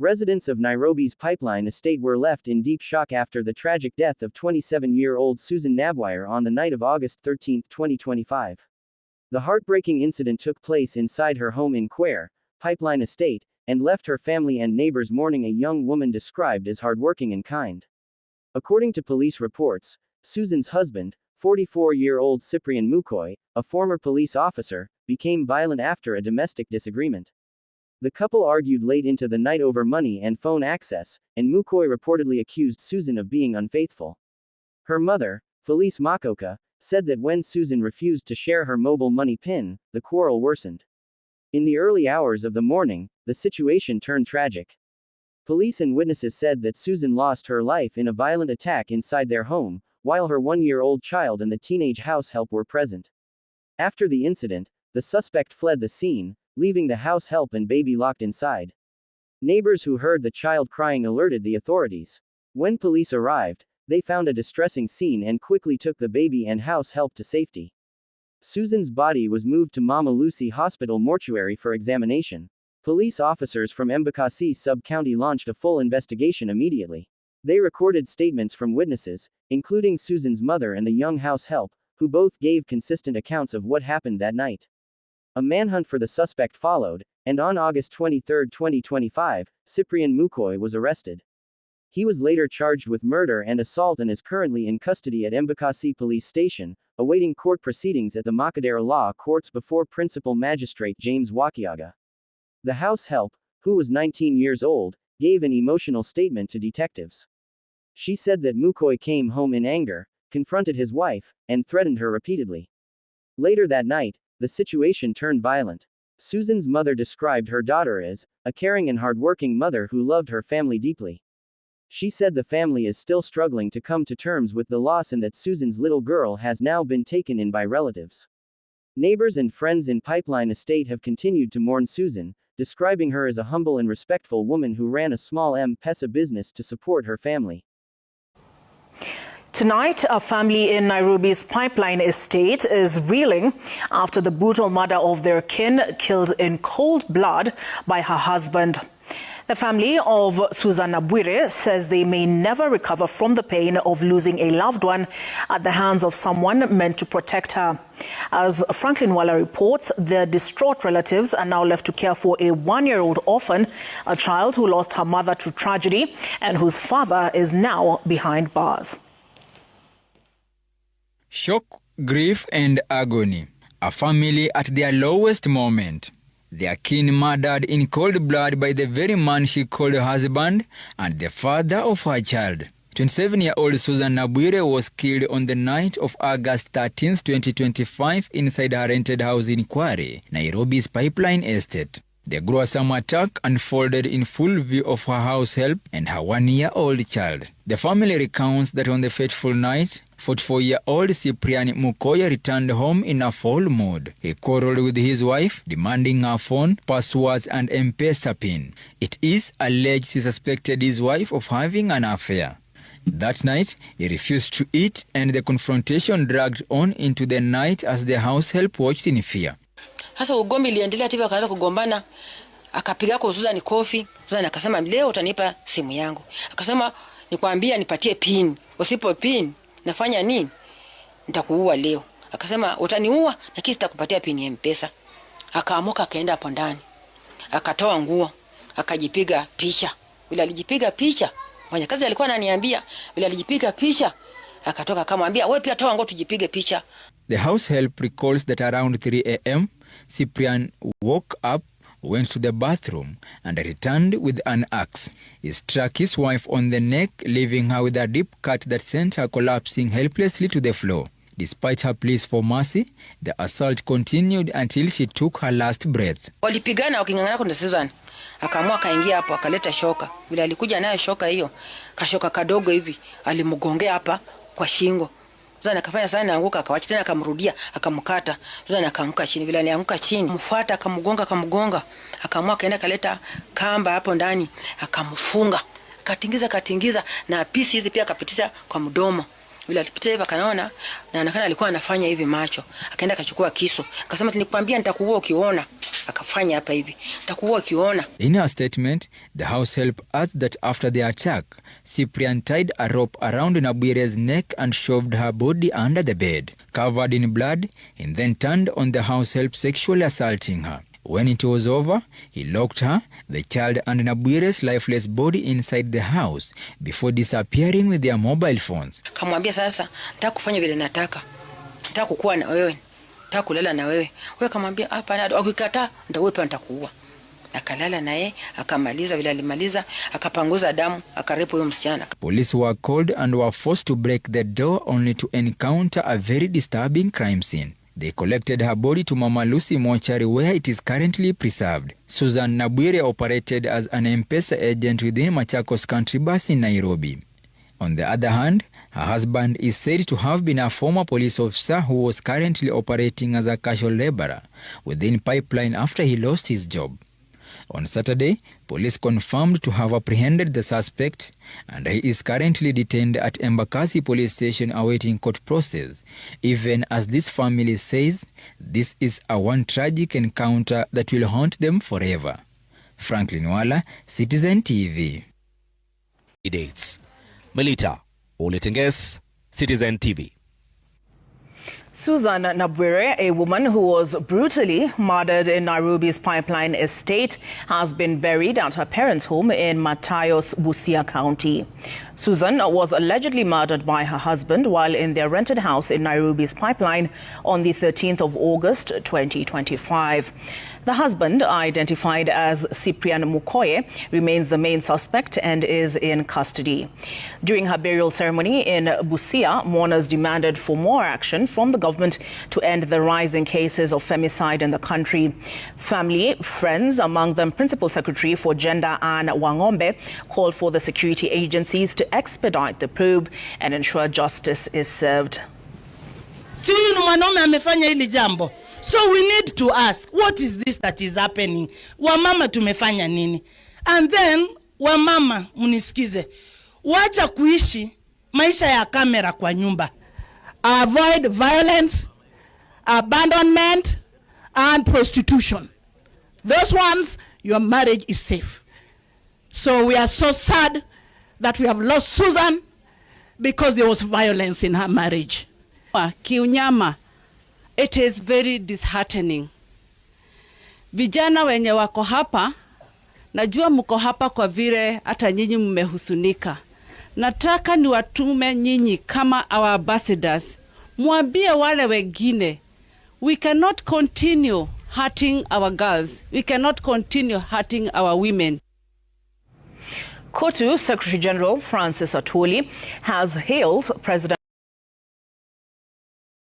Residents of Nairobi's Pipeline estate were left in deep shock after the tragic death of 27-year-old Susan Nabwire on the night of August 13, 2025. The heartbreaking incident took place inside her home in Quare, Pipeline Estate, and left her family and neighbors mourning a young woman described as hardworking and kind. According to police reports, Susan's husband, 44-year-old Cyprian Mukoy, a former police officer, became violent after a domestic disagreement. The couple argued late into the night over money and phone access, and Mukoy reportedly accused Susan of being unfaithful. Her mother, Felice Makoka, said that when Susan refused to share her mobile money PIN, the quarrel worsened. In the early hours of the morning, the situation turned tragic. Police and witnesses said that Susan lost her life in a violent attack inside their home, while her one-year-old child and the teenage house help were present. After the incident, the suspect fled the scene, leaving the house help and baby locked inside. Neighbors who heard the child crying alerted the authorities. When police arrived, they found a distressing scene and quickly took the baby and house help to safety. Susan's body was moved to Mama Lucy Hospital mortuary for examination. Police officers from Embakasi sub-county launched a full investigation immediately. They recorded statements from witnesses, including Susan's mother and the young house help, who both gave consistent accounts of what happened that night. A manhunt for the suspect followed, and on August 23, 2025, Cyprian Mukoy was arrested. He was later charged with murder and assault and is currently in custody at Embakasi Police Station, awaiting court proceedings at the Makadara Law Courts before Principal Magistrate James Wakiaga. The house help, who was 19 years old, gave an emotional statement to detectives. She said that Mukoy came home in anger, confronted his wife, and threatened her repeatedly. Later that night, the situation turned violent. Susan's mother described her daughter as a caring and hardworking mother who loved her family deeply. She said the family is still struggling to come to terms with the loss and that Susan's little girl has now been taken in by relatives. Neighbors and friends in Pipeline Estate have continued to mourn Susan, describing her as a humble and respectful woman who ran a small M-Pesa business to support her family. Tonight, a family in Nairobi's Pipeline Estate is reeling after the brutal murder of their kin, killed in cold blood by her husband. The family of Susan Nabwire says they may never recover from the pain of losing a loved one at the hands of someone meant to protect her. As Franklin Walla reports, the distraught relatives are now left to care for a one-year-old orphan, a child who lost her mother to tragedy and whose father is now behind bars. Shock, grief and agony. A family at their lowest moment. Their kin murdered in cold blood by the very man she called her husband and the father of her child. 27-year-old Susan Nabwire was killed on the night of August 13, 2025 inside her rented house in Quare, Nairobi's Pipeline Estate. The gruesome attack unfolded in full view of her house help and her one-year-old child. The family recounts that on the fateful night, 44-year-old Cyprian Mukoy returned home in a full mood. He quarreled with his wife, demanding her phone, passwords and M-Pesa PIN. It is alleged he suspected his wife of having an affair. That night, he refused to eat and the confrontation dragged on into the night as the house help watched in fear. Sasa ugomvi iliendelea hivyo, akaanza kugombana, akapiga kwa Susan kofi. Susan akasema leo utanipa simu yangu. Akasema nikwambia nipatie pin. Usipo pin nafanya nini? Nitakuua leo. Akasema utaniua na kisha nitakupatia pin ya M-Pesa. Akaamuka akaenda hapo ndani. Akatoa nguo, akajipiga picha. Bila alijipiga picha, mfanyakazi alikuwa ananiambia, bila alijipiga picha, akatoka akamwambia wewe pia toa nguo tujipige picha. The house help recalls that around 3 a.m. Cyprian woke up, went to the bathroom, and returned with an axe. He struck his wife on the neck, leaving her with a deep cut that sent her collapsing helplessly to the floor. Despite her pleas for mercy, the assault continued until she took her last breath. Walipigana wakingangana kwa Susan. Akaamua kaingia hapo, akaleta shoka. Bila alikuja nayo shoka hiyo, kashoka kadogo hivi, alimgongea hapa kwa shingo. Susan akafanya sana anguka, akawacha tena akamrudia, akamkata. Susan akaanguka chini, bila alianguka chini, mfuata akamgonga. Akaamua kaenda kaleta kamba hapo ndani, akamfunga. Katingiza na pisi hizi pia akapitisha kwa mdomo. Bila alipitia hivi akanaona na anaonekana alikuwa anafanya hivi macho. Akaenda akachukua kisu. Akasema nilikwambia nitakuua ukiona. Akafanya hapa hivi. Nitakuua ukiona. In her statement, the house help adds that after the attack, Cyprian tied a rope around Nabwire's neck and shoved her body under the bed, covered in blood, and then turned on the house help, sexually assaulting her. When it was over, he locked her, the child and Nabwire's lifeless body inside the house before disappearing with their mobile phones. Kamwambia sasa, nataka kufanya vile nataka. Nataka kukua na wewe. Nataka kulala na wewe. Wewe kamwambia hapana, ukikataa ndio wewe pia nitakuua. Akalala naye, akamaliza vile alimaliza, akapanguza damu, akarepo huyo msichana. Police were called and were forced to break the door only to encounter a very disturbing crime scene. They collected her body to Mama Lucy mortuary where it is currently preserved. Susan Nabwire operated as an M-Pesa agent within Machakos Country Bus in Nairobi. On the other hand, her husband is said to have been a former police officer who was currently operating as a casual laborer within Pipeline after he lost his job. On Saturday, police confirmed to have apprehended the suspect, and he is currently detained at Embakasi police station awaiting court process, even as this family says this is a one tragic encounter that will haunt them forever. Franklin Wala, Citizen TV. Dates. Melita Oletenges, Citizen TV. Susan Nabwire, a woman who was brutally murdered in Nairobi's Pipeline estate, has been buried at her parents' home in Matayos, Busia County. Susan was allegedly murdered by her husband while in their rented house in Nairobi's Pipeline on the 13th of August 2025. The husband, identified as Cyprian Mukoye, remains the main suspect and is in custody. During her burial ceremony in Busia, mourners demanded for more action from the government to end the rising cases of femicide in the country. Family, friends, among them Principal Secretary for Gender Anne Wangombe, called for the security agencies to expedite the probe and ensure justice is served. Si huyu ni mwanaume amefanya hili jambo. So we need to ask, what is this that is happening? Wamama tumefanya nini? And then, wamama munisikize, wacha kuishi maisha ya kamera kwa nyumba. Avoid violence, abandonment, and prostitution. Those ones, your marriage is safe. So we are so sad that we have lost Susan because there was violence in her marriage. Kiunyama. It is very disheartening. Vijana wenye wako hapa, najua mko hapa kwa vile hata nyinyi mmehusunika. Nataka niwatume nyinyi kama our ambassadors. Mwambie wale wengine, we cannot continue hurting our girls. We cannot continue hurting our women. KOTU Secretary General Francis Atwoli has hailed President